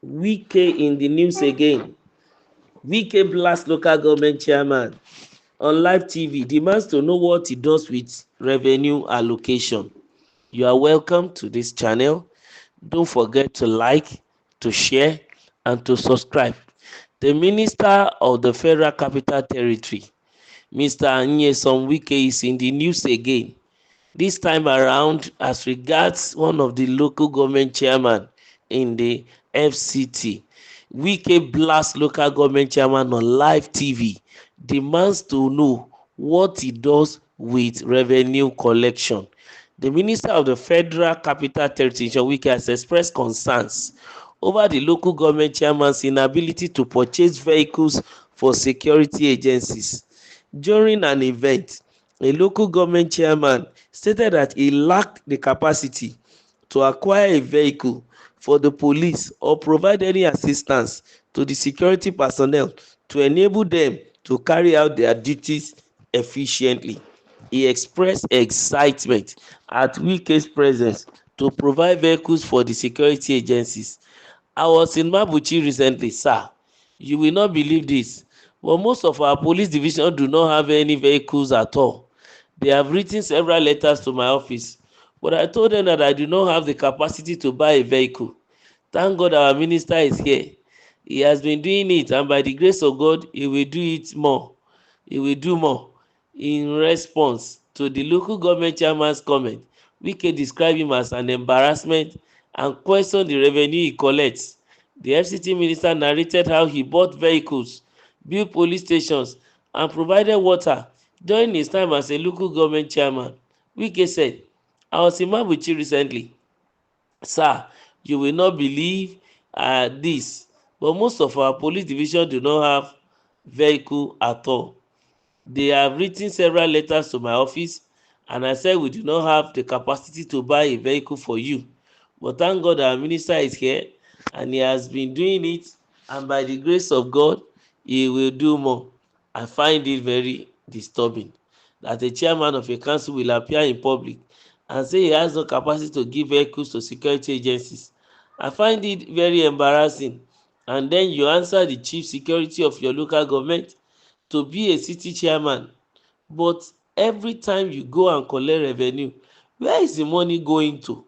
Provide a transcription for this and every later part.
Wike in the news again. Wike blasts local government chairman on live TV, demands to know what he does with revenue allocation. You are welcome to this channel. Don't forget to like, to share, and to subscribe. The Minister of the Federal Capital Territory, Mr. Nyesom Wike, is in the news again. This time around as regards one of the local government chairman in the FCT. Wike blasts local government chairman on live TV, demands to know what he does with revenue collection. The Minister of the Federal Capital Territory, Wike, has expressed concerns over the local government chairman's inability to purchase vehicles for security agencies. During an event, a local government chairman stated that he lacked the capacity to acquire a vehicle for the police or provide any assistance to the security personnel to enable them to carry out their duties efficiently. He expressed excitement at Wike's presence to provide vehicles for the security agencies. I was in Mabuchi recently, sir. You will not believe this, but most of our police division do not have any vehicles at all. They have written several letters to my office, but I told them that I do not have the capacity to buy a vehicle. Thank God our minister is here. He has been doing it, and by the grace of God, he will do it more. He will do more. In response to the local government chairman's comment, Wike described him as an embarrassment and questioned the revenue he collects. The FCT minister narrated how he bought vehicles, built police stations, and provided water during his time as a local government chairman. Wike said, I was in Mabuchi recently. Sir, you will not believe this, but most of our police division do not have vehicle at all. They have written several letters to my office, and I said we do not have the capacity to buy a vehicle for you. But thank God our minister is here, and he has been doing it, and by the grace of God, he will do more. I find it very disturbing that a chairman of a council will appear in public and say he has no capacity to give vehicles to security agencies. I find it very embarrassing. And then you answer the chief security of your local government to be a city chairman, but every time you go and collect revenue, where is the money going to?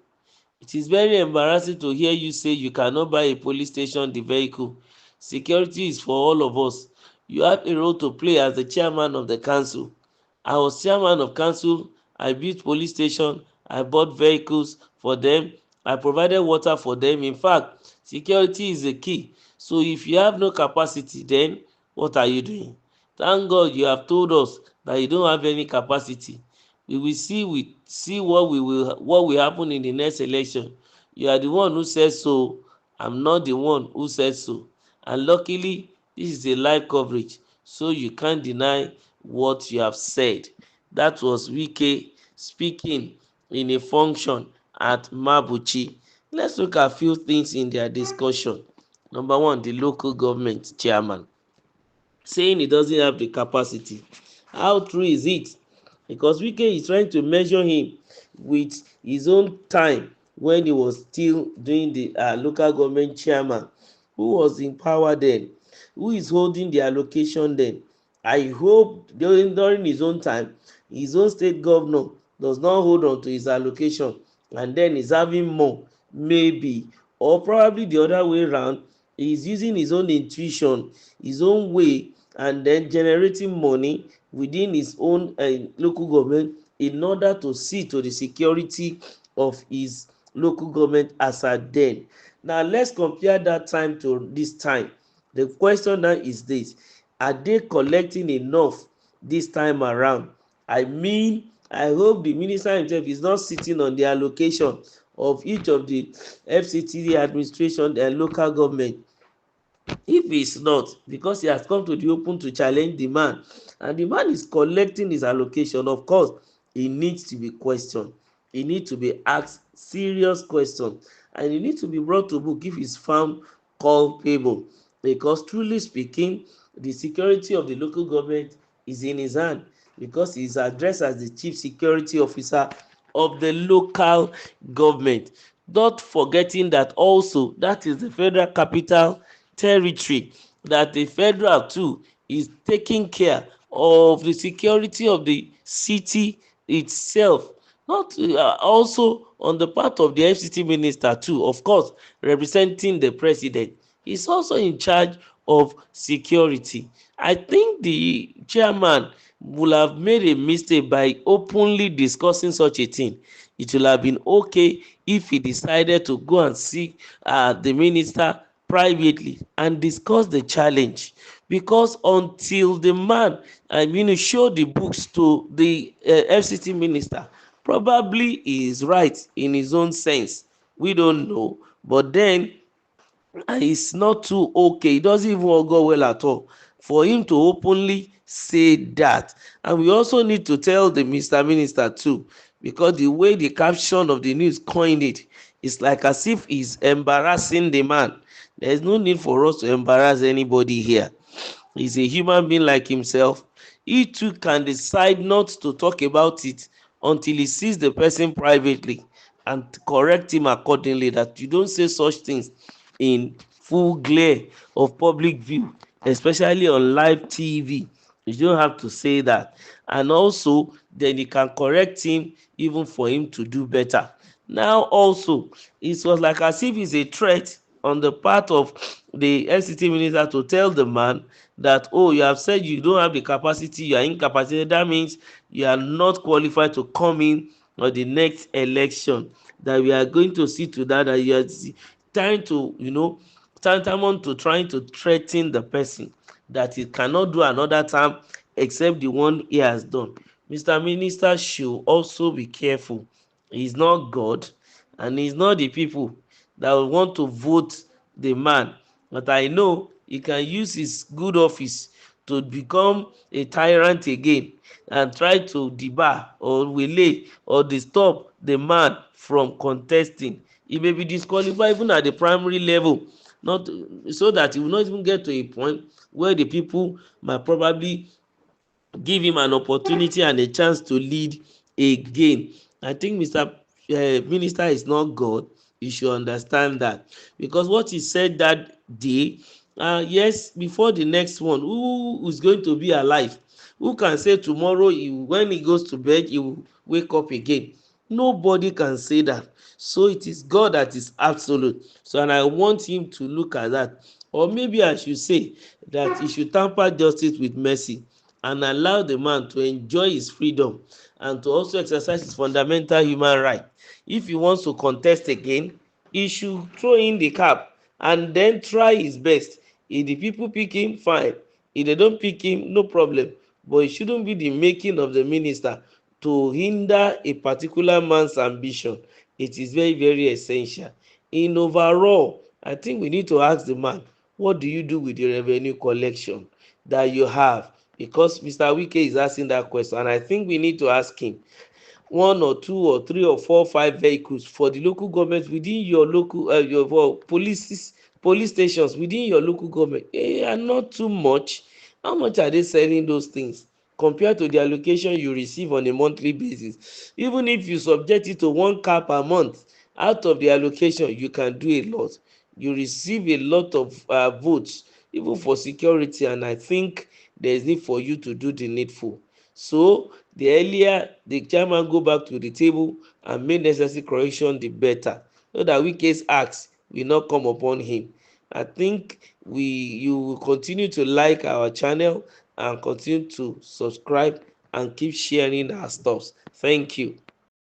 It is very embarrassing to hear you say you cannot buy a police station the vehicle. Security is for all of us. You have a role to play as the chairman of the council. I was chairman of council. I built police station. I bought vehicles for them. I provided water for them. In fact, security is the key. So if you have no capacity, then what are you doing? Thank God you have told us that you don't have any capacity. We see what will happen in the next election. You are the one who said so. I'm not the one who said so. And luckily, this is a live coverage, so you can't deny what you have said. That was Wike speaking in a function at Mabuchi. Let's look at a few things in their discussion. Number one, the local government chairman saying he doesn't have the capacity. How true is it? Because Wike is trying to measure him with his own time when he was still doing the local government chairman. Who was in power then? Who is holding the allocation then? I hope during his own time, his own state governor does not hold on to his allocation and then is having more, maybe, or probably the other way around. He is using his own intuition, his own way, and then generating money within his own local government in order to see to the security of his local government as at then. Now let's compare that time to this time. The question now is this: are they collecting enough this time around? I mean, I hope the minister himself is not sitting on the allocation of each of the FCT administration and local government. If he is not, because he has come to the open to challenge the man, and the man is collecting his allocation, of course he needs to be questioned. He needs to be asked serious questions, and he needs to be brought to book if he is found culpable, because truly speaking, the security of the local government is in his hand, because he is addressed as the chief security officer of the local government. not forgetting that also that is the Federal Capital Territory, that the federal too is taking care of the security of the city itself. Not also on the part of the FCT minister too, of course representing the president, is also in charge of security. I think the chairman would have made a mistake by openly discussing such a thing. It will have been okay if he decided to go and see the minister privately and discuss the challenge, because until the man show the books to the FCT minister, probably he is right in his own sense, we don't know, but then it's not too okay. It doesn't even go well at all for him to openly say that. And we also need to tell the Mr. Minister too, because the way the caption of the news coined it, it's like as if he's embarrassing the man. There's no need for us to embarrass anybody here. He's a human being like himself. He too can decide not to talk about it until he sees the person privately and correct him accordingly, that you don't say such things in full glare of public view, especially on live TV. You don't have to say that. And also then you can correct him even for him to do better. Now also it was like as if it's a threat on the part of the FCT minister to tell the man that, oh, you have said you don't have the capacity, you are incapacitated, that means you are not qualified to come in on the next election, that we are going to see to that, that you are trying to tantamount to trying to threaten the person that he cannot do another term except the one he has done. Mr. Minister should also be careful. He's not God, and he's not the people that will want to vote the man, but I know he can use his good office to become a tyrant again and try to debar or waylay or disturb the man from contesting. He may be disqualified even at the primary level, not so that he will not even get to a point where the people might probably give him an opportunity and a chance to lead again. I think Mr. Minister is not God. You should understand that, because what he said that day, yes, before the next one, who is going to be alive? Who can say tomorrow when he goes to bed he will wake up again? Nobody can say that. So it is God that is absolute. So, and I want him to look at that. Or maybe I should say that he should tamper justice with mercy and allow the man to enjoy his freedom and to also exercise his fundamental human right. If he wants to contest again, he should throw in the cap and then try his best. If the people pick him, fine. If they don't pick him, no problem. But it shouldn't be the making of the minister to hinder a particular man's ambition. It is very, very essential. In overall, I think we need to ask the man, what do you do with the revenue collection that you have? Because Mr. Wike is asking that question, and I think we need to ask him, one or two or three or four, five vehicles for the local government within your local your police stations within your local government, are not too much. How much are they selling those things compared to the allocation you receive on a monthly basis? Even if you subject it to 1 car per month out of the allocation, you can do a lot. You receive a lot of votes even for security, and I think there is need for you to do the needful. So the earlier the chairman go back to the table and make necessary correction, the better, so that Wike's acts will not come upon him. I think you will continue to like our channel and continue to subscribe and keep sharing our stuffs. Thank you.